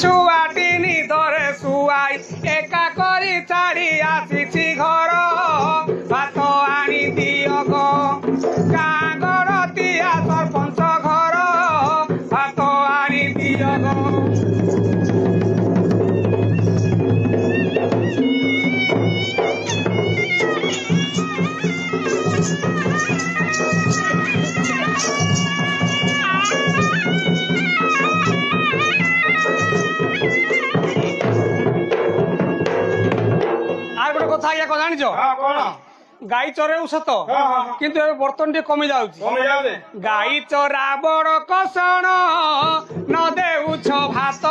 छुआटी निदरे Shuai एका करी छाड़ी आसी घर भात आनी दियो गो गाँ गरतिया सरपंच घर भात आनी दियो गो। আর গোটে কথা আজ্ঞা জানিছ গাই চরেও সত কিন্তু ଏବେ ବର୍ତ୍ତମାନ ଟିକେ କମି ଯାଉଛି। ଗାଈ ଚରା ବଡ କଷଣ ନ ଦେଉଛ ଭାତ